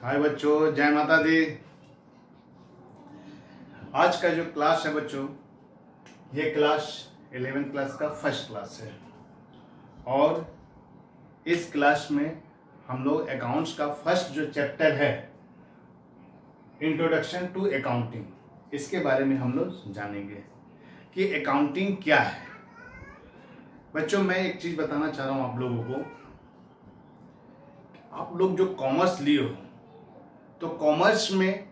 हाय बच्चों, जय माता दी। आज का जो क्लास है बच्चों, ये क्लास 11th क्लास का फर्स्ट क्लास है और इस क्लास में हम लोग अकाउंट्स का फर्स्ट जो चैप्टर है, इंट्रोडक्शन टू अकाउंटिंग, इसके बारे में हम लोग जानेंगे कि अकाउंटिंग क्या है। बच्चों, मैं एक चीज़ बताना चाह रहा हूँ आप लोगों को। आप लोग जो कॉमर्स लिए हो, तो कॉमर्स में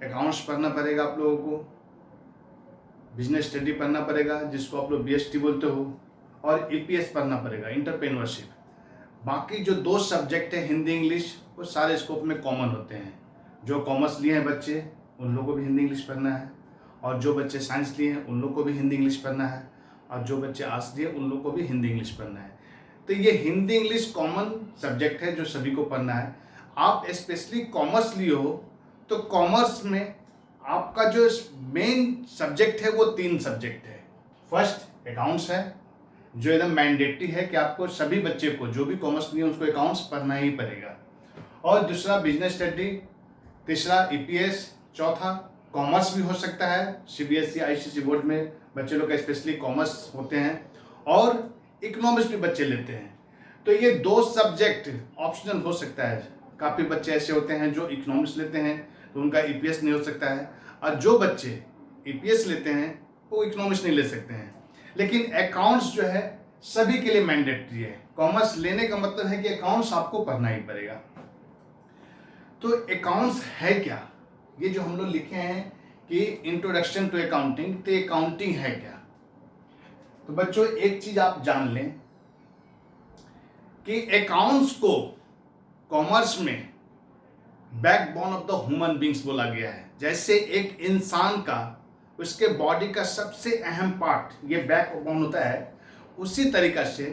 अकाउंट्स पढ़ना पड़ेगा आप लोगों को, बिजनेस स्टडी पढ़ना पड़ेगा जिसको आप लोग बीएसटी बोलते हो, और ईपीएस पढ़ना पड़ेगा, एंटरप्रेन्योरशिप। बाकी जो दो सब्जेक्ट है हिंदी इंग्लिश, वो सारे स्कोप में कॉमन होते हैं। जो कॉमर्स लिए हैं बच्चे, उन लोगों को भी हिंदी इंग्लिश पढ़ना है, और जो बच्चे साइंस लिए हैं उन लोग को भी हिंदी इंग्लिश पढ़ना है, और जो बच्चे आर्ट्स लिए उन लोग को भी हिंदी इंग्लिश पढ़ना है। तो ये हिंदी इंग्लिश कॉमन सब्जेक्ट है जो सभी को पढ़ना है। आप स्पेशली कॉमर्स लिए हो तो कॉमर्स में आपका जो मेन सब्जेक्ट है वो 3 सब्जेक्ट है। फर्स्ट अकाउंट्स है, जो एकदम मैंडेटरी है कि आपको सभी बच्चे को, जो भी कॉमर्स लिए उसको अकाउंट्स पढ़ना ही पड़ेगा। और दूसरा बिजनेस स्टडी, तीसरा ईपीएस, चौथा कॉमर्स भी हो सकता है। सीबीएसई आईसीएसई बोर्ड में बच्चे लोग का स्पेशली कॉमर्स होते हैं, और इकोनॉमिक्स भी बच्चे लेते हैं। तो ये 2 सब्जेक्ट ऑप्शनल हो सकता है। काफ़ी बच्चे ऐसे होते हैं जो इकोनॉमिक्स लेते हैं तो उनका ईपीएस नहीं हो सकता है, और जो बच्चे ईपीएस लेते हैं वो इकोनॉमिक्स नहीं ले सकते हैं। लेकिन अकाउंट्स जो है सभी के लिए मैंडेटरी है। कॉमर्स लेने का मतलब है कि अकाउंट्स आपको पढ़ना ही पड़ेगा। तो अकाउंट्स है क्या, ये जो हम लोग लिखे हैं कि इंट्रोडक्शन टू अकाउंटिंग, तो अकाउंटिंग है क्या। तो बच्चों, एक चीज आप जान लें कि अकाउंट्स को कॉमर्स में backbone of the human beings बोला गया है। जैसे एक इंसान का, उसके बॉडी का सबसे अहम पार्ट ये बैकबोन होता है, उसी तरीका से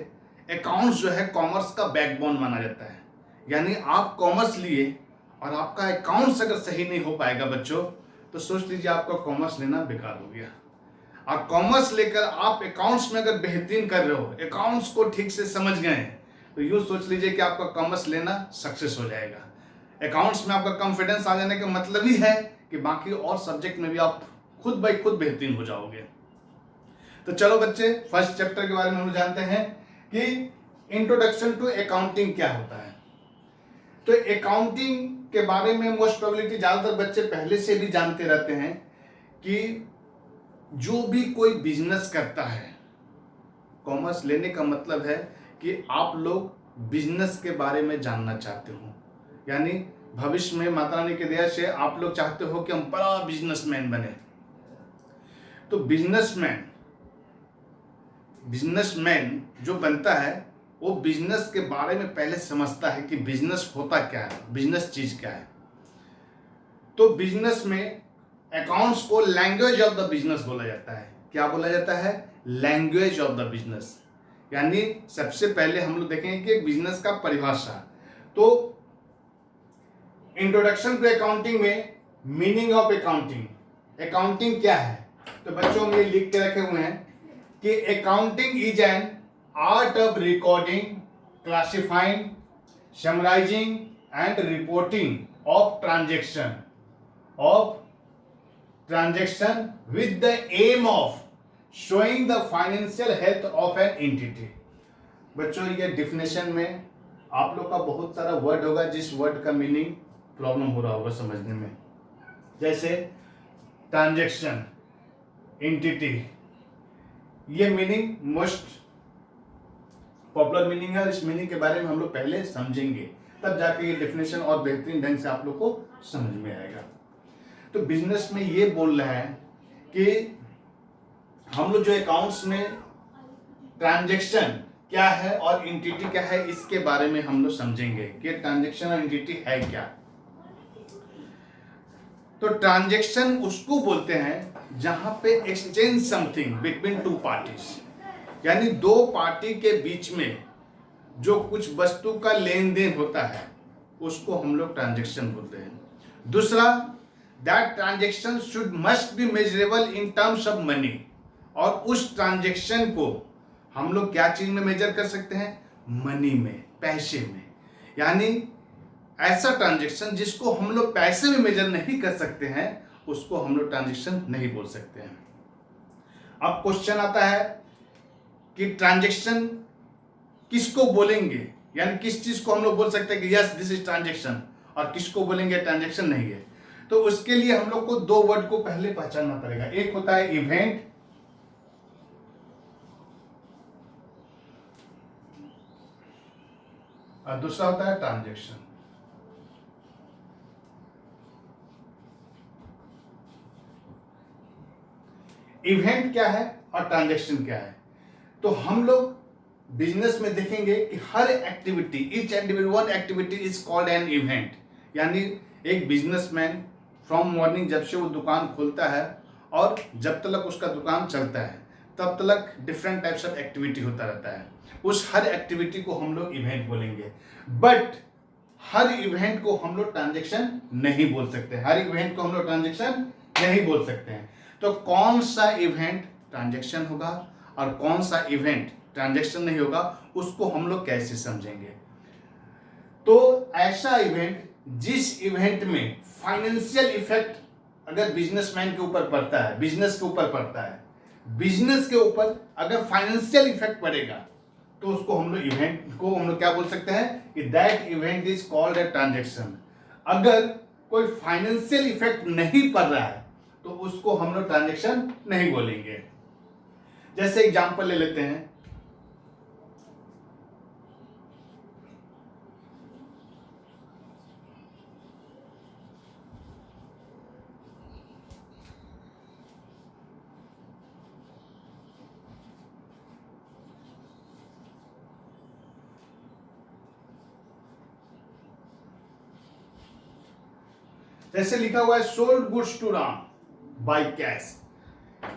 अकाउंट्स जो है कॉमर्स का बैकबोन माना जाता है। यानी आप कॉमर्स लिए और आपका अकाउंट्स अगर सही नहीं हो पाएगा बच्चों, तो सोच लीजिए आपका कॉमर्स लेना बेकार हो गया। और कॉमर्स लेकर आप अकाउंट्स में अगर बेहतरीन कर रहे हो, अकाउंट्स को ठीक से समझ गए, तो यूँ सोच लीजिए कि आपका कॉमर्स लेना सक्सेस हो जाएगा। अकाउंट्स में आपका कॉन्फिडेंस आ जाने का मतलब ही है कि बाकी और सब्जेक्ट में भी आप खुद बाई खुद बेहतरीन हो जाओगे। तो चलो बच्चे, फर्स्ट चैप्टर के बारे में हम जानते हैं कि इंट्रोडक्शन टू अकाउंटिंग क्या होता है। तो अकाउंटिंग के बारे में मोस्ट प्रोबेबिलिटी ज़्यादातर बच्चे पहले से भी जानते रहते हैं कि जो भी कोई बिजनेस करता है, कॉमर्स लेने का मतलब है कि आप लोग बिजनेस के बारे में जानना चाहते हो। यानी भविष्य में माता रानी की दया से आप लोग चाहते हो कि हम बड़ा बिजनेसमैन बने। तो बिजनेसमैन जो बनता है वो बिजनेस के बारे में पहले समझता है कि बिजनेस होता क्या है, बिजनेस चीज क्या है। तो बिजनेस में अकाउंट्स को लैंग्वेज ऑफ द बिजनेस बोला जाता है। क्या बोला जाता है? Language of the business. यानी सबसे पहले हम लोग देखेंगे कि बिजनेस का परिभाषा। तो इंट्रोडक्शन टू अकाउंटिंग में मीनिंग ऑफ अकाउंटिंग, अकाउंटिंग क्या है। तो बच्चों हम ये लिख के रखे हुए हैं कि accounting is an art of recording, classifying, summarising and reporting of transaction with the aim of showing the financial health of an entity। बच्चों, ये डिफिनेशन में आप लोग का बहुत सारा वर्ड होगा जिस वर्ड का मीनिंग प्रॉब्लम हो रहा होगा समझने में। जैसे ट्रांजेक्शन, एंटिटी, ये मीनिंग मोस्ट पॉपुलर मीनिंग है। इस मीनिंग के बारे में हम लोग पहले समझेंगे, तब जाके ये डिफिनेशन और बेहतरीन ढंग से आप लोग को समझ में आएगा। तो बिजनेस में ये बोल रहा है कि हम लोग जो अकाउंट्स में ट्रांजैक्शन क्या है और एंटिटी क्या है, इसके बारे में हम लोग समझेंगे कि ट्रांजैक्शन और एंटिटी है क्या। तो ट्रांजैक्शन उसको बोलते हैं जहां पे एक्सचेंज समथिंग बिटवीन 2 पार्टीज, यानी 2 पार्टी के बीच में जो कुछ वस्तु का लेन देन होता है उसको हम लोग ट्रांजैक्शन बोलते हैं। दूसरा, that transaction should must be measurable in terms of money, और उस ट्रांजैक्शन को हम लोग क्या चीज में मेजर कर सकते हैं? मनी में, पैसे में। यानी ऐसा ट्रांजेक्शन जिसको हम लोग पैसे में मेजर नहीं कर सकते हैं, उसको हम लोग ट्रांजेक्शन नहीं बोल सकते हैं। अब क्वेश्चन आता है कि ट्रांजेक्शन किसको बोलेंगे, यानी किस चीज को हम लोग बोल सकते हैं कि यस दिस इज ट्रांजेक्शन, और किसको बोलेंगे ट्रांजेक्शन नहीं है। तो उसके लिए हम लोग को दो वर्ड को पहले पहचानना पड़ेगा। एक होता है इवेंट और दूसरा होता है ट्रांजेक्शन। इवेंट क्या है और ट्रांजेक्शन क्या है? तो हम लोग बिजनेस में देखेंगे कि हर activity, each and every one activity is called an event. यानी एक बिजनेसमैन फ्रॉम मॉर्निंग जब से वो दुकान खोलता है और जब तक उसका दुकान चलता है तब तक डिफरेंट टाइप्स ऑफ एक्टिविटी होता रहता है। उस हर एक्टिविटी को हम लोग इवेंट बोलेंगे, बट हर इवेंट को हम लोग ट्रांजेक्शन नहीं बोल सकते। हर इवेंट को हम लोग ट्रांजेक्शन नहीं बोल सकते हैं। तो कौन सा इवेंट ट्रांजेक्शन होगा और कौन सा इवेंट ट्रांजेक्शन नहीं होगा, उसको हम लोग कैसे समझेंगे? तो ऐसा इवेंट जिस इवेंट में फाइनेंशियल इफेक्ट अगर बिजनेसमैन के ऊपर पड़ता है, बिजनेस के ऊपर पड़ता है, बिजनेस के ऊपर अगर फाइनेंशियल इफेक्ट पड़ेगा, तो उसको हम लोग इवेंट को हम लोग क्या बोल सकते हैं कि that event is called a transaction. अगर कोई फाइनेंशियल इफेक्ट नहीं पड़ रहा है तो उसको हम लोग ट्रांजेक्शन नहीं बोलेंगे। जैसे एग्जांपल ले लेते हैं, जैसे लिखा हुआ है sold goods to Ram by cash.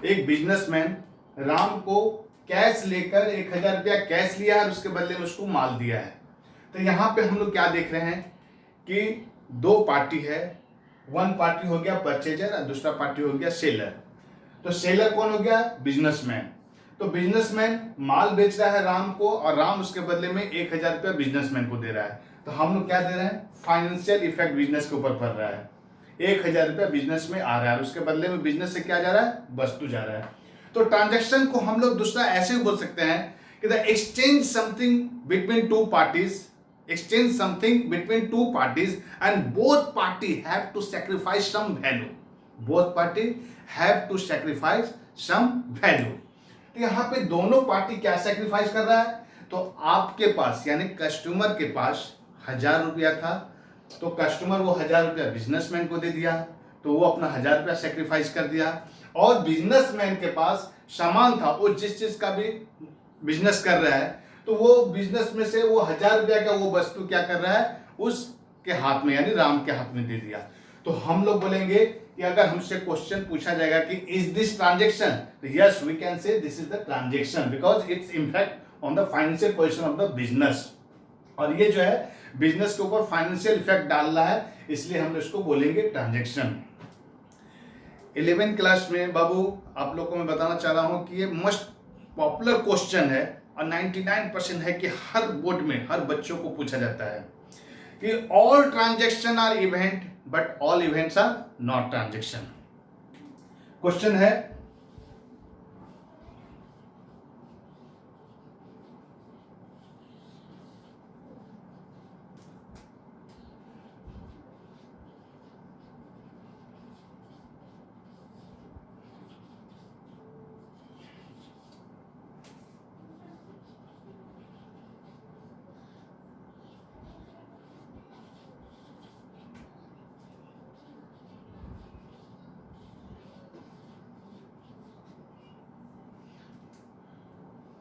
एक बिजनेसमैन राम को कैश लेकर 1000 रुपया कैश लिया और उसके बदले में उसको माल दिया है। तो यहाँ पे हम लोग क्या देख रहे हैं कि दो पार्टी है, वन पार्टी हो गया परचेजर और दूसरा पार्टी हो गया सेलर। तो सेलर कौन हो गया? बिजनेसमैन। तो बिजनेसमैन माल बेच रहा है राम को और राम उसके बदले में 1000 रुपया बिजनेसमैन को दे रहा है। तो हम लोग क्या दे रहे हैं? फाइनेंशियल इफेक्ट बिजनेस के ऊपर पड़ रहा है। 1000 रुपया बिजनेस में आ रहा है, उसके बदले में बिजनेस से क्या जा रहा है? वस्तु जा रहा है। तो ट्रांजैक्शन को हम लोग दूसरा ऐसे भी बोल सकते हैं कि the exchange something between two parties, exchange something between two parties and both party have to sacrifice some value, both party have to sacrifice some value। तो यहाँ पे दोनों पार्टी क्या सैक्रिफाइस कर रहा है? तो आपके पास यानी कस्टमर के पास 1000 रुपया था, तो कस्टमर वो 1000 रुपया बिजनेसमैन को दे दिया, तो वो अपना 1000 रुपया सैक्रिफाइस कर दिया। और बिजनेसमैन के पास सामान था, वो जिस चीज का भी बिजनेस कर रहा है, तो वो बिजनेस में से वो 1000 रुपया का वो वस्तु क्या कर रहा है? उसके हाथ में यानी राम के हाथ में दे दिया। तो हम लोग बोलेंगे कि अगर हमसे क्वेश्चन पूछा जाएगा कि इज दिस ट्रांजेक्शन, तो yes we can say this is the transaction because its impact on the financial position of the business. और ये जो है बिजनेस के ऊपर फाइनेंशियल इफेक्ट डाल रहा है, इसलिए हम इसको बोलेंगे ट्रांजेक्शन। 11th क्लास में बाबू आप लोग को मैं बताना चाह रहा हूं कि ये मोस्ट पॉपुलर क्वेश्चन है और 99% है कि हर बोर्ड में हर बच्चों को पूछा जाता है कि all transaction are event but all events are not transaction. Question है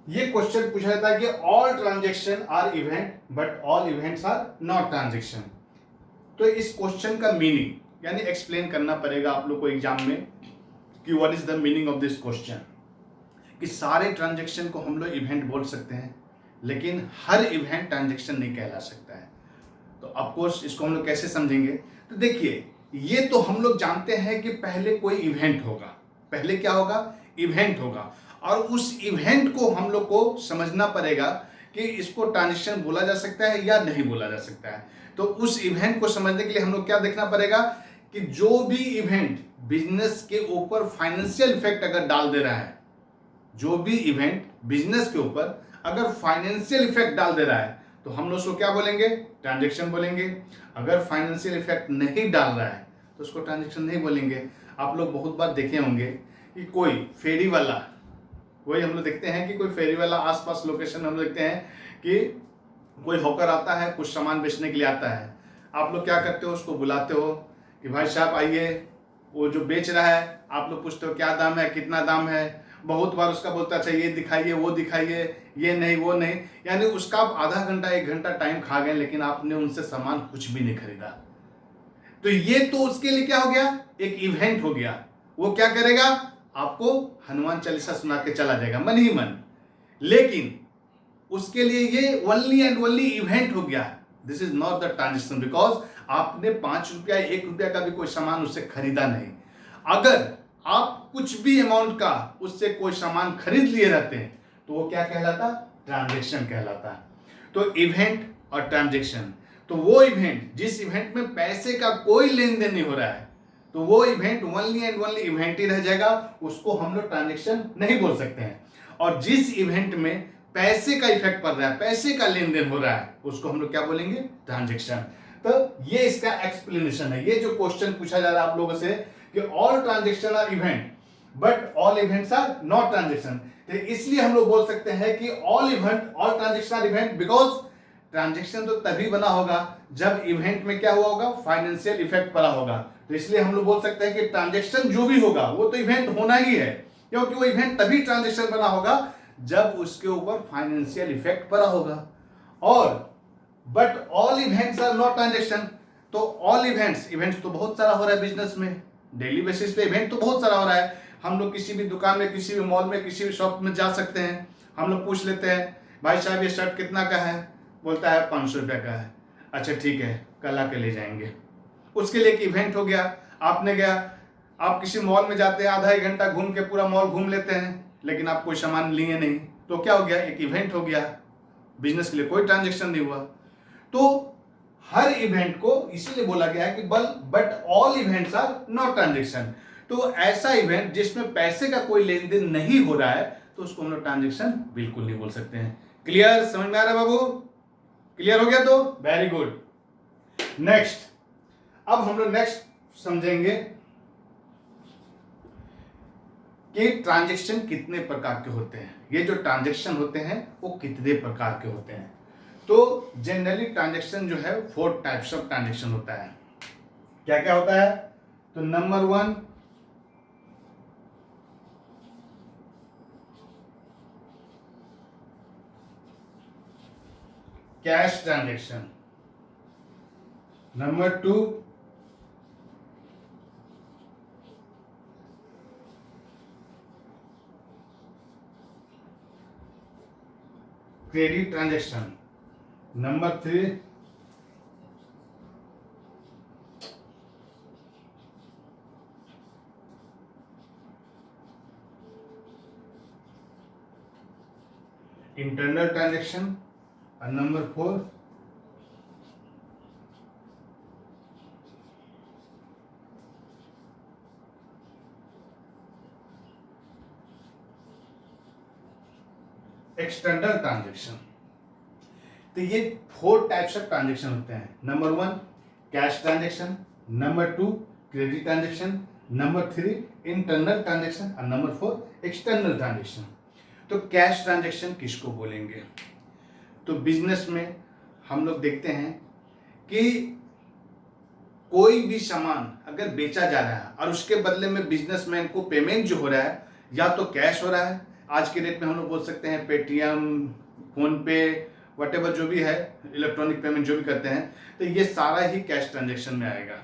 ये क्वेश्चन पूछा जाता है कि all transaction are event but all events are not transaction. तो इस क्वेश्चन का मीनिंग यानी एक्सप्लेन करना पड़ेगा आप लोग को एग्जाम में कि what is the meaning of this question. कि सारे ट्रांजैक्शन को हम लोग इवेंट बोल सकते हैं लेकिन हर इवेंट ट्रांजैक्शन नहीं कहला सकता है। तो ऑफकोर्स इसको हम लोग कैसे समझेंगे? तो देखिए ये तो हम लोग जानते हैं कि पहले कोई इवेंट होगा, पहले क्या होगा? इवेंट होगा। और उस इवेंट को हम लोग को समझना पड़ेगा कि इसको ट्रांजेक्शन बोला जा सकता है या नहीं बोला जा सकता है। तो उस इवेंट को समझने के लिए हम लोग क्या देखना पड़ेगा कि जो भी इवेंट बिजनेस के ऊपर फाइनेंशियल इफेक्ट अगर डाल दे रहा है, जो भी इवेंट बिजनेस के ऊपर अगर फाइनेंशियल इफेक्ट डाल दे रहा है तो हम लोग उसको क्या बोलेंगे, ट्रांजेक्शन बोलेंगे। अगर फाइनेंशियल इफेक्ट नहीं डाल रहा है तो उसको ट्रांजेक्शन नहीं बोलेंगे। आप लोग बहुत बार देखे होंगे कि कोई फेरी वाला, कोई हम लोग देखते हैं कि कोई फेरी वाला आसपास लोकेशन में हम लोग देखते हैं कि कोई हॉकर आता है, कुछ सामान बेचने के लिए आता है। आप लोग क्या करते हो, उसको बुलाते हो कि भाई साहब आइए। वो जो बेच रहा है आप लोग पूछते हो क्या दाम है, कितना दाम है। बहुत बार उसका बोलता अच्छा ये दिखाइए, वो दिखाइए, ये नहीं वो नहीं, यानी उसका आप आधा घंटा 1 घंटा टाइम खा गए लेकिन आपने उनसे सामान कुछ भी नहीं खरीदा। तो ये तो उसके लिए क्या हो गया, एक इवेंट हो गया। वो क्या करेगा, आपको हनुमान चालीसा सुना के चला जाएगा मन ही मन, लेकिन उसके लिए ये ओनली एंड ओनली इवेंट हो गया। This is not the transaction, because आपने 5 रुपया 1 रुपया का भी कोई सामान उससे खरीदा नहीं। अगर आप कुछ भी अमाउंट का उससे कोई सामान खरीद लिए रहते हैं तो वो क्या कहलाता, ट्रांजेक्शन कहलाता। तो इवेंट और ट्रांजेक्शन, तो वो इवेंट जिस इवेंट में पैसे का कोई लेन देन नहीं हो रहा है तो वो event only and only event ही रह जाएगा, उसको हम लोग ट्रांजेक्शन नहीं बोल सकते हैं। और जिस इवेंट में पैसे का इफेक्ट पड़ रहा है, पैसे का लेन देन हो रहा है, उसको हम लोग क्या बोलेंगे, ट्रांजेक्शन। तो ये इसका एक्सप्लेनेशन है। ये जो क्वेश्चन पूछा जा रहा है आप लोगों से कि all transaction are event but all events are not transaction, तो इसलिए हम लोग बोल सकते हैं कि all event, all transaction are event, because transaction तो तभी बना होगा जब इवेंट में क्या हुआ होगा, फाइनेंशियल इफेक्ट पड़ा होगा। तो इसलिए हम लोग बोल सकते हैं कि ट्रांजेक्शन जो भी होगा वो तो इवेंट होना ही है, क्योंकि वो इवेंट तभी ट्रांजेक्शन बना होगा जब उसके ऊपर फाइनेंशियल इफेक्ट पड़ा होगा। और but all events are not transaction, तो ऑल इवेंट्स तो बहुत सारा हो रहा है बिजनेस में, डेली बेसिस पे इवेंट तो बहुत सारा हो रहा है। हम लोग किसी भी दुकान में, किसी भी मॉल में, किसी भी शॉप में जा सकते हैं, हम लोग पूछ लेते हैं भाई साहब ये शर्ट कितना का है, बोलता है 500 रुपये का है। अच्छा ठीक है, कल आके ले जाएंगे। उसके लिए एक इवेंट हो गया। आपने गया, आप किसी मॉल में जाते हैं, आधा 1 घंटा घूम के पूरा मॉल घूम लेते हैं, लेकिन आप कोई सामान लिए नहीं, तो क्या हो गया, एक इवेंट हो गया, बिजनेस के लिए कोई ट्रांजेक्शन नहीं हुआ। तो हर इवेंट को इसीलिए बोला गया है कि but all events are not transaction. तो ऐसा इवेंट जिसमें पैसे का कोई लेन देन नहीं हो रहा है तो उसको हम लोग ट्रांजेक्शन बिल्कुल नहीं बोल सकते हैं। क्लियर, समझ में आ रहा है बाबू? क्लियर हो गया तो वेरी गुड। नेक्स्ट, अब हम लोग नेक्स्ट समझेंगे कि ट्रांजेक्शन कितने प्रकार के होते हैं। ये जो ट्रांजेक्शन होते हैं वो कितने प्रकार के होते हैं। तो जनरली ट्रांजेक्शन जो है 4 टाइप्स ऑफ ट्रांजेक्शन होता है। क्या क्या होता है? तो number 1 cash transaction, number 2 credit transaction, number 3 internal transaction और नंबर 4 एक्सटर्नल ट्रांजेक्शन। तो ये 4 टाइप्स ऑफ ट्रांजेक्शन होते हैं। Number 1 cash transaction, number 2 credit transaction, number 3 internal transaction और नंबर 4 एक्सटर्नल ट्रांजेक्शन। तो कैश ट्रांजेक्शन किसको बोलेंगे? तो बिजनेस में हम लोग देखते हैं कि कोई भी सामान अगर बेचा जा रहा है और उसके बदले में बिजनेसमैन को पेमेंट जो हो रहा है या तो कैश हो रहा है, आज के डेट में हम लोग बोल सकते हैं पेटीएम, फोन पे, व्हाटएवर जो भी है इलेक्ट्रॉनिक पेमेंट जो भी करते हैं, तो ये सारा ही कैश ट्रांजेक्शन में आएगा।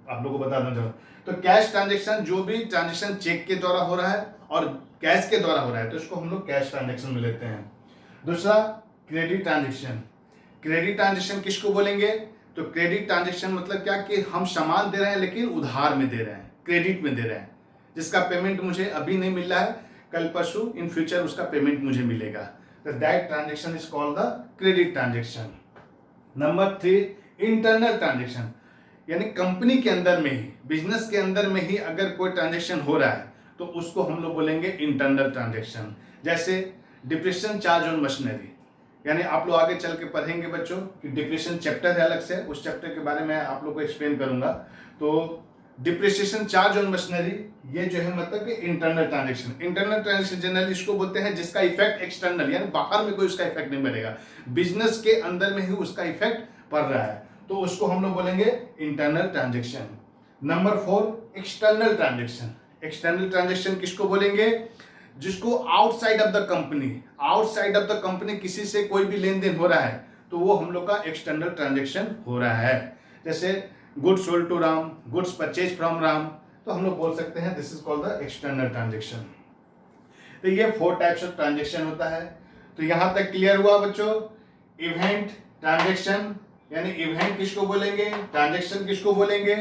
आप लोगों को बता दूं, तो कैश ट्रांजेक्शन जो भी ट्रांजेक्शन चेक के द्वारा हो रहा है और कैश के द्वारा हो रहा है तो इसको हम लोग कैश ट्रांजेक्शन में लेते हैं। दूसरा क्रेडिट ट्रांजेक्शन। क्रेडिट ट्रांजेक्शन किसको बोलेंगे? तो क्रेडिट ट्रांजेक्शन मतलब क्या कि हम सामान दे रहे हैं लेकिन उधार में दे रहे हैं, क्रेडिट में दे रहे हैं, जिसका पेमेंट मुझे अभी नहीं मिल रहा है, कल परसों इन फ्यूचर उसका पेमेंट मुझे मिलेगा। तो that transaction is called the credit transaction. Number 3 internal transaction, यानी कंपनी के अंदर में ही, बिजनेस के अंदर में ही अगर कोई ट्रांजेक्शन हो रहा है तो उसको हम लोग बोलेंगे इंटरनल ट्रांजेक्शन। जैसे डिप्रेशन चार्ज ऑन मशीनरी, यानी आप लोग आगे चल के पढ़ेंगे बच्चों कि डिप्रेशन चैप्टर है अलग से, उस चैप्टर के बारे में आप लोग को एक्सप्लेन करूंगा। तो डिप्रिसिएशन चार्ज ऑन मशीनरी, ये जो है मतलब कि internal transaction. Internal transaction generally इसको बोलते हैं जिसका इफेक्ट एक्सटर्नल, यानी बाहर में कोई उसका इफेक्ट नहीं पड़ेगा, बिजनेस के अंदर में ही उसका इफेक्ट पड़ रहा है, तो उसको हम लोग बोलेंगे internal transaction. Number 4 external transaction. External transaction किसको बोलेंगे? जिसको outside of the company, outside of the company किसी से कोई भी लेन देन हो रहा है तो वो हम लोग का एक्सटर्नल ट्रांजेक्शन हो रहा है। जैसे goods sold to Ram, goods purchase from Ram, तो हम लोग बोल सकते हैं this is called the external transaction. तो ये 4 टाइप्स ऑफ ट्रांजेक्शन होता है। तो यहां तक क्लियर हुआ बच्चों? इवेंट, ट्रांजेक्शन, यानी इवेंट किसको बोलेंगे, ट्रांजेक्शन किसको बोलेंगे,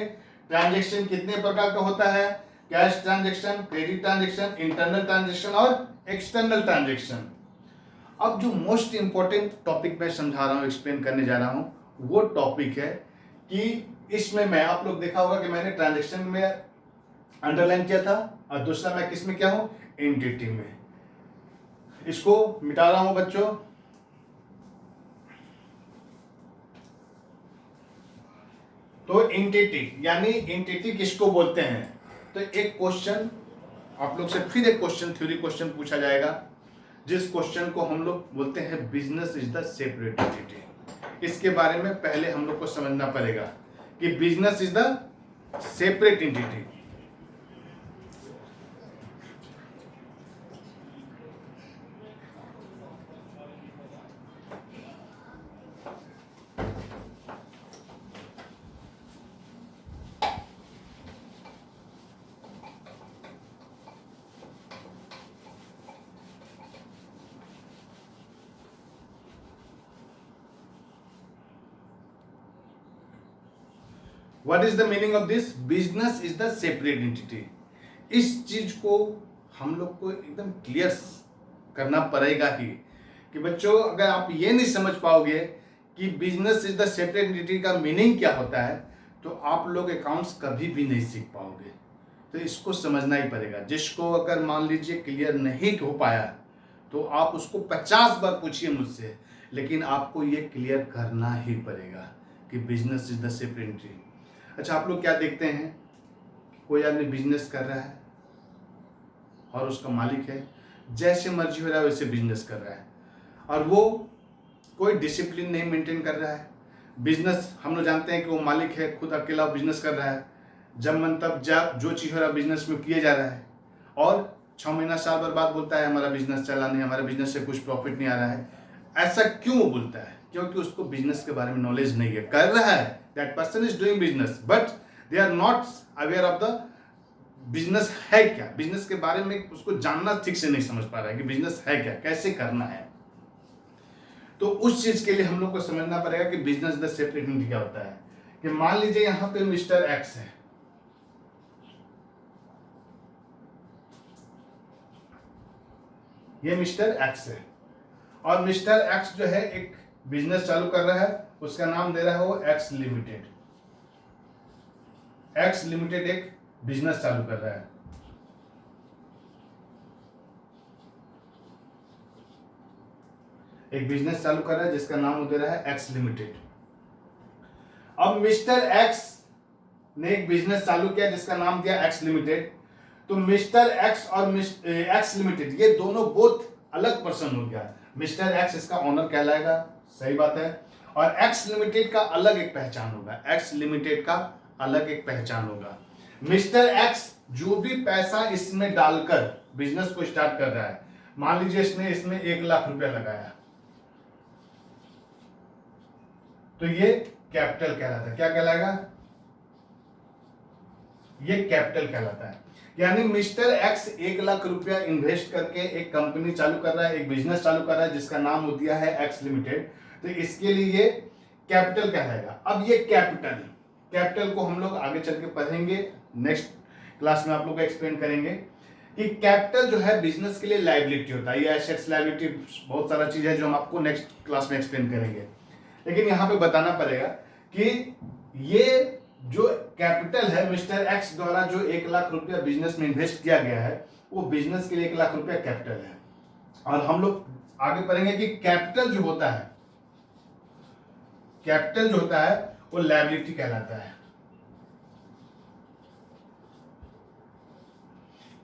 ट्रांजेक्शन कितने प्रकार का होता है, cash transaction, credit transaction, internal transaction और एक्सटर्नल ट्रांजेक्शन। अब जो मोस्ट इंपॉर्टेंट टॉपिक मैं समझा रहा हूं, एक्सप्लेन करने जा रहा हूं, वो टॉपिक है कि इसमें मैं, आप लोग देखा होगा कि मैंने ट्रांजेक्शन में अंडरलाइन किया था और दूसरा मैं किस में क्या हूं, एंटिटी में। इसको मिटा रहा हूं बच्चों। तो एंटिटी, यानी एंटिटी किसको बोलते हैं? तो एक क्वेश्चन आप लोग से, फिर एक क्वेश्चन, थ्योरी क्वेश्चन पूछा जाएगा, जिस क्वेश्चन को हम लोग बोलते हैं business is the separate entity. इसके बारे में पहले हम लोग को समझना पड़ेगा कि business is the separate entity. What is the meaning of this? Business is the separate entity. इस चीज को हम लोग को एकदम क्लियर करना पड़ेगा ही कि बच्चों अगर आप ये नहीं समझ पाओगे कि business is the separate entity का मीनिंग क्या होता है तो आप लोग अकाउंट्स कभी भी नहीं सीख पाओगे। तो इसको समझना ही पड़ेगा। जिसको अगर मान लीजिए क्लियर नहीं हो पाया तो आप उसको 50 बार पूछिए मुझसे, लेकिन आपको ये क्लियर करना ही पड़ेगा कि business is the separate entity. अच्छा, आप लोग क्या देखते हैं, कोई आदमी बिजनेस कर रहा है और उसका मालिक है, जैसे मर्जी हो रहा है वैसे बिजनेस कर रहा है और वो कोई डिसिप्लिन नहीं मेंटेन कर रहा है। बिजनेस हम लोग जानते हैं कि वो मालिक है, खुद अकेला बिजनेस कर रहा है, जब मन तब जब जो चीज़ हो रहा है बिजनेस में किए जा रहा है और 6 महीना साल भर बाद बोलता है हमारा बिजनेस चला नहीं, हमारा बिजनेस से कुछ प्रॉफिट नहीं आ रहा है। ऐसा क्यों वो बोलता है? क्योंकि उसको बिजनेस के बारे में नॉलेज नहीं है। कर रहा है, that person is doing business but they are not aware of the business है क्या, बिजनेस के बारे में उसको जानना ठीक से नहीं समझ पा रहा है कि बिजनेस है क्या, कैसे करना है। तो उस चीज के लिए हम लोग को समझना पड़ेगा कि बिजनेस द सेपरेट एंटिटी क्या होता है। कि मान लीजिए यहां पे मिस्टर एक्स है, ये मिस्टर एक्स है और मिस्टर एक्स जो है एक बिजनेस चालू कर रहा है, उसका नाम दे रहा है वो एक्स लिमिटेड। एक्स लिमिटेड एक बिजनेस चालू कर रहा है। एक बिजनेस चालू कर रहा है जिसका नाम दे रहा है एक्स लिमिटेड। अब मिस्टर एक्स ने एक बिजनेस चालू किया जिसका नाम दिया एक्स लिमिटेड। तो मिस्टर एक्स और एक्स लिमिटेड ये दोनों बहुत अलग पर्सन हो गया। मिस्टर एक्स इसका ऑनर कहलाएगा, सही बात है, और एक्स लिमिटेड का अलग एक पहचान होगा। एक्स लिमिटेड का अलग एक पहचान होगा। मिस्टर एक्स जो भी पैसा इसमें डालकर बिजनेस को स्टार्ट कर रहा है, मान लीजिए इसने इसमें 1 लाख रुपया लगाया, तो ये कैपिटल कहलाता है। क्या कहलाएगा? ये कैपिटल कहलाता है। यानी मिस्टर एक्स 1 लाख रुपया इन्वेस्ट करके एक कंपनी चालू कर रहा है, एक बिजनेस चालू कर रहा है जिसका नाम हो दिया है एक्स लिमिटेड। तो इसके लिए ये कैपिटल कहलाएगा। अब ये कैपिटल को हम लोग आगे चल के पढ़ेंगे, नेक्स्ट क्लास में आप लोग को एक्सप्लेन करेंगे कि कैपिटल जो है बिजनेस के लिए लायबिलिटी होता है। ये एसेट्स लायबिलिटी बहुत सारा चीज है जो हम आपको नेक्स्ट क्लास में एक्सप्लेन करेंगे, लेकिन यहाँ पे बताना पड़ेगा कि ये जो कैपिटल है मिस्टर एक्स द्वारा जो 1,00,000 रुपया बिजनेस में इन्वेस्ट किया गया है, वो बिजनेस के लिए 1,00,000 रुपया कैपिटल है। और हम लोग आगे पढ़ेंगे कि कैपिटल जो होता है, कैपिटल जो होता है वो लायबिलिटी कहलाता है।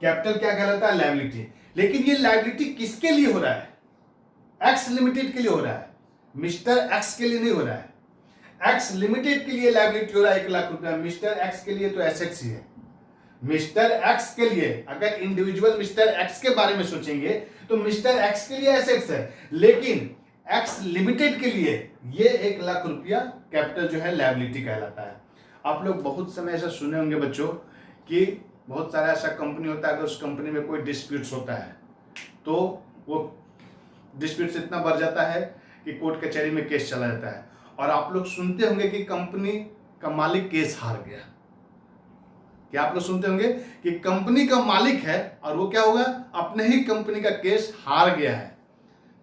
कैपिटल क्या कहलाता है? लायबिलिटी। लेकिन ये लायबिलिटी किसके लिए हो रहा है? एक्स लिमिटेड के लिए हो रहा है, मिस्टर एक्स के लिए नहीं हो रहा है। एक्स लिमिटेड के लिए लायबिलिटी हो रहा है 1,00,000 रुपया, मिस्टर एक्स के लिए तो एसेट्स ही है। मिस्टर एक्स के लिए अगर इंडिविजुअल मिस्टर एक्स के बारे में सोचेंगे तो मिस्टर एक्स के लिए एसेट्स है, लेकिन एक्स लिमिटेड के लिए ये 1,00,000 रुपया कैपिटल जो है लायबिलिटी कहलाता है। आप लोग बहुत समय ऐसा सुने होंगे बच्चों कि बहुत सारा ऐसा कंपनी होता है, अगर उस कंपनी में कोई डिस्प्यूट्स होता है तो वो डिस्प्यूट्स इतना बढ़ जाता है कि कोर्ट कचहरी में केस चला जाता है, और आप लोग सुनते होंगे कि कंपनी का मालिक केस हार गया। क्या आप लोग सुनते होंगे कि कंपनी का मालिक है और वो क्या होगा, अपने ही कंपनी का केस हार गया है।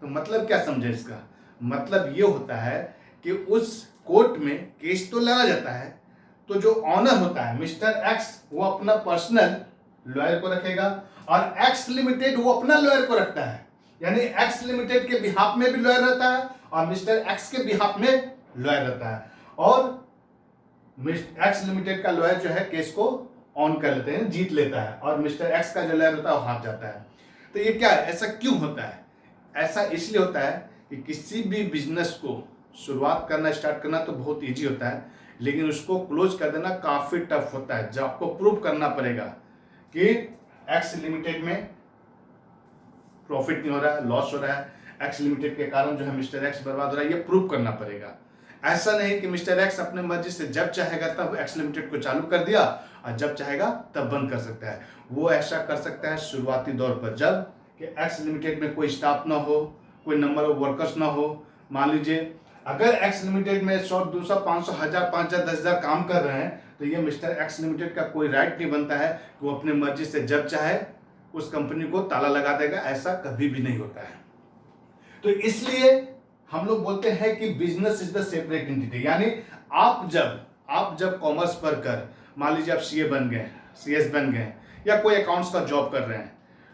तो मतलब क्या समझे इसका? मतलब ये होता है कि उस कोर्ट में केस तो लड़ा जाता है, तो जो ऑनर होता है मिस्टर एक्स वो अपना पर्सनल लॉयर को रखेगा और एक्स लिमिटेड वो अपना लॉयर को रखता है। यानी एक्स लिमिटेड के बिहाफ में भी लॉयर रहता है और मिस्टर एक्स के बिहाफ में लॉयर रहता है, और एक्स लिमिटेड का लॉयर जो है केस को ऑन कर लेते हैं, जीत लेता है, और मिस्टर एक्स का जो लॉयर होता है वो हार जाता है। तो ये क्या है, ऐसा क्यों होता है? ऐसा इसलिए होता है कि किसी भी बिजनेस को शुरुआत करना, स्टार्ट करना तो बहुत ईजी होता है, लेकिन उसको क्लोज कर देना काफी टफ होता है। जब आपको प्रूव करना पड़ेगा कि एक्स लिमिटेड में प्रॉफिट नहीं हो रहा है, लॉस हो रहा है, एक्स लिमिटेड के कारण जो है मिस्टर एक्स बर्बाद हो रहा है, ये प्रूव करना पड़ेगा। ऐसा नहीं कि मिस्टर एक्स अपने मर्जी से जब चाहेगा तब एक्स लिमिटेड को चालू कर दिया और जब चाहेगा तब बंद कर सकता है। वो ऐसा कर सकता है शुरुआती दौर पर, जब कि एक्स लिमिटेड में कोई स्टाफ ना हो, कोई नंबर ऑफ वर्कर्स ना हो। मान लीजिए अगर एक्स लिमिटेड में 100, 200, 500, 1000, 5000, 10,000 काम कर रहे हैं, तो ये मिस्टर एक्स लिमिटेड का कोई राइट नहीं बनता है कि वो अपने मर्जी से जब चाहे उस कंपनी को ताला लगा देगा। ऐसा कभी भी नहीं होता है। तो इसलिए हम लोग बोलते हैं कि business is the separate entity. यानी आप जब कॉमर्स पढ़कर मान लीजिए आप सीए बन गए, सीएस बन गए, या कोई अकाउंट्स का जॉब कर रहे हैं,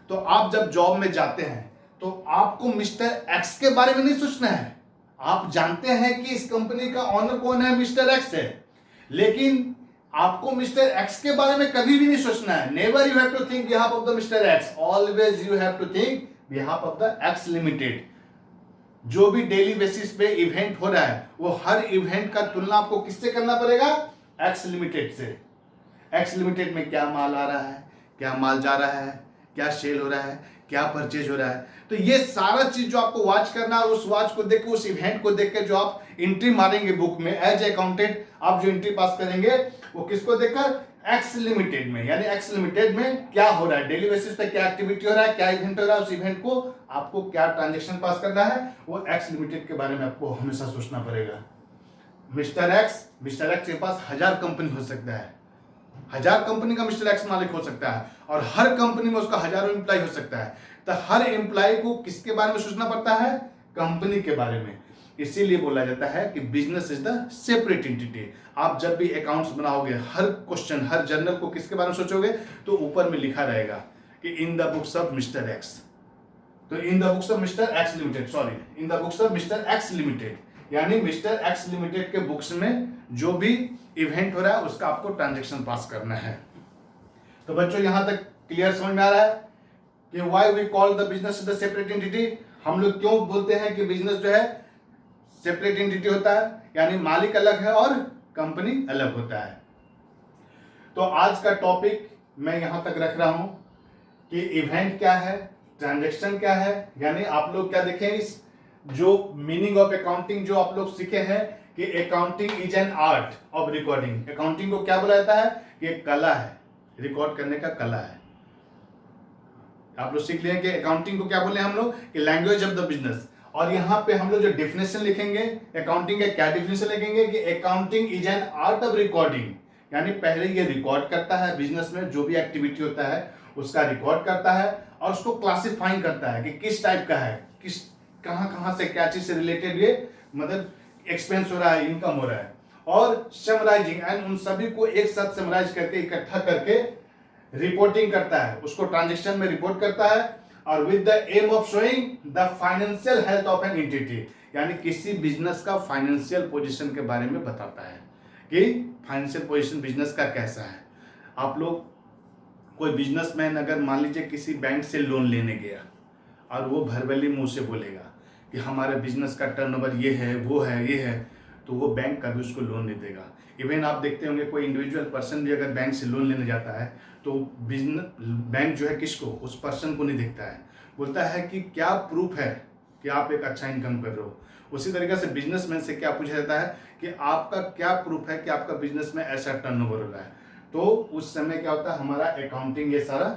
तो आप जब जॉब में जाते हैं तो आपको मिस्टर एक्स के बारे में नहीं सोचना है। आप जानते हैं कि इस कंपनी का ऑनर कौन है, मिस्टर एक्स है, लेकिन आपको मिस्टर एक्स के बारे में कभी भी नहीं सोचना है। Never you have to think behalf of the mister X, always you have to think behalf of the X limited. जो भी डेली बेसिस पे इवेंट हो रहा है वो हर इवेंट का तुलना आपको किससे करना पड़ेगा? एक्स लिमिटेड से। एक्स लिमिटेड में क्या माल आ रहा है, क्या माल जा रहा है, क्या सेल हो रहा है, क्या परचेज हो रहा है। तो ये सारा चीज जो आपको वॉच करना है, उस वॉच को देख के, उस इवेंट को देख के जो आप एंट्री मारेंगे बुक में एज अकाउंटेंट, आप जो एंट्री पास करेंगे वो किसको देखकर? एक्स लिमिटेड में। यानी एक्स लिमिटेड में क्या हो रहा है, डेली बेसिस पे क्या एक्टिविटी हो रहा है, क्या इवेंट हो रहा है, उस इवेंट को आपको क्या ट्रांजेक्शन पास करना है, वो एक्स लिमिटेड के बारे में आपको हमेशा सोचना पड़ेगा। मिस्टर एक्स के पास 1000 कंपनी हो सकता है, 1000 कंपनी का मिस्टर एक्स मालिक हो सकता है, और हर कंपनी में उसका हजारों एम्प्लॉय हो सकता है। तो हर एम्प्लॉय को किसके बारे में सोचना पड़ता है? कंपनी के बारे में। इसीलिए बोला जाता है कि business is the separate entity. आप जब भी अकाउंट्स बनाओगे, हर क्वेश्चन, हर जर्नल को किसके बारे में सोचोगे, तो ऊपर में लिखा रहेगा कि in the books of mister X. तो in the books of mister X limited, sorry, in the books of mister X limited, यानी मिस्टर एक्स लिमिटेड के बुक्स में जो भी इवेंट हो रहा है उसका आपको ट्रांजैक्शन पास करना है। तो बच्चों यहां तक क्लियर समझ में आ रहा है कि why we call the business the separate entity? हम लोग क्यों बोलते हैं कि बिजनेस जो है सेपरेट एंटिटी होता है, यानी मालिक अलग है और कंपनी अलग होता है। तो आज का टॉपिक मैं यहां तक रख रहा हूं कि इवेंट क्या है, ट्रांजैक्शन क्या है। यानी आप लोग क्या देखें, इस जो मीनिंग ऑफ अकाउंटिंग जो आप लोग सीखे हैं कि accounting is an art of recording. Accounting को क्या बोला जाता है? कि एक कला है, रिकॉर्ड करने का कला है। आप लोग सीख लिए कि अकाउंटिंग को क्या बोले हम लोग? कि लैंग्वेज ऑफ द बिजनेस। और यहाँ पे हम लोग जो डेफिनेशन लिखेंगे अकाउंटिंग का, क्या डेफिनेशन लिखेंगे? कि accounting is an art of recording, यानी पहले ये रिकॉर्ड करता है बिजनेस में जो भी एक्टिविटी होता है उसका रिकॉर्ड करता है और उसको क्लासिफाइंग करता है कि किस टाइप का है, किस कहाँ कहाँ से क्या चीज से रिलेटेड ये मतलब एक्सपेंस हो रहा है, इनकम हो रहा है, और समराइजिंग एंड उन सभी को एक साथ समराइज करके इकट्ठा करके रिपोर्टिंग करता है, उसको ट्रांजेक्शन में रिपोर्ट करता है और with the aim of showing the financial health of an entity, यानी किसी बिजनेस का फाइनेंशियल पोजीशन के बारे में बताता है कि फाइनेंशियल पोजीशन बिजनेस का कैसा है। आप लोग कोई बिजनेसमैन अगर मान लीजिए किसी बैंक से लोन लेने गया और वो भरबली मुंह से बोलेगा कि हमारे बिजनेस का टर्नओवर ये है, वो है, ये है, तो वो बैंक कभी उसको लोन नहीं देगा। इवन आप देखते होंगे कोई इंडिविजुअल पर्सन भी अगर बैंक से लोन लेने जाता है तो बिजनेस बैंक जो है किसको, उस पर्सन को नहीं देखता है, बोलता है कि क्या प्रूफ है कि आप एक अच्छा इनकम कर रहे हो। उसी तरीके से बिजनेसमैन से क्या पूछा जाता है कि आपका क्या प्रूफ है कि आपका बिजनेस में ऐसा टर्नओवर हो रहा है। तो उस समय क्या होता है, हमारा अकाउंटिंग ये सारा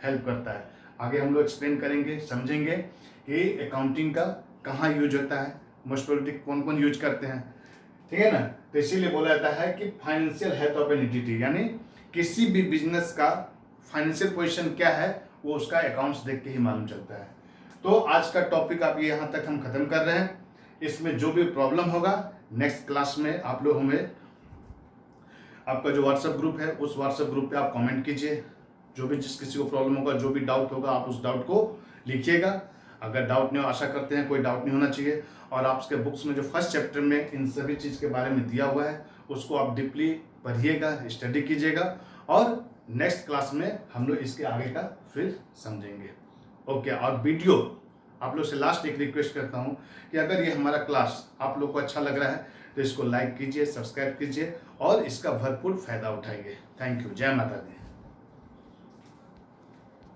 हेल्प करता है। आगे हम लोग एक्सप्लेन करेंगे, समझेंगे कि अकाउंटिंग का कहाँ यूज होता है, मोस्ट प्रोबेबली कौन कौन यूज करते हैं, ठीक है ना। तो इसीलिए बोला जाता है कि financial health of an entity, यानी किसी भी बिजनेस का फाइनेंशियल पोजीशन क्या है वो उसका अकाउंट्स देख के ही मालूम चलता है। तो आज का टॉपिक आप यहाँ तक हम खत्म कर रहे हैं। इसमें जो भी प्रॉब्लम होगा नेक्स्ट क्लास में आप लोग हमें आपका जो व्हाट्सएप ग्रुप है उस व्हाट्सएप ग्रुप पे आप कमेंट कीजिए। जो भी जिस किसी को प्रॉब्लम होगा, जो भी डाउट होगा, आप उस डाउट को लिखिएगा। अगर डाउट नहीं हो, आशा करते हैं कोई डाउट नहीं होना चाहिए। और आपके बुक्स में जो फर्स्ट चैप्टर में इन सभी चीज़ के बारे में दिया हुआ है उसको आप डीपली पढ़िएगा, स्टडी कीजिएगा और नेक्स्ट क्लास में हम लोग इसके आगे का फिर समझेंगे। ओके। और वीडियो आप लोग से लास्ट एक रिक्वेस्ट करता हूँ कि अगर ये हमारा क्लास आप लोग को अच्छा लग रहा है तो इसको लाइक कीजिए, सब्सक्राइब कीजिए और इसका भरपूर फायदा उठाइए। Thank you. जय माता दी।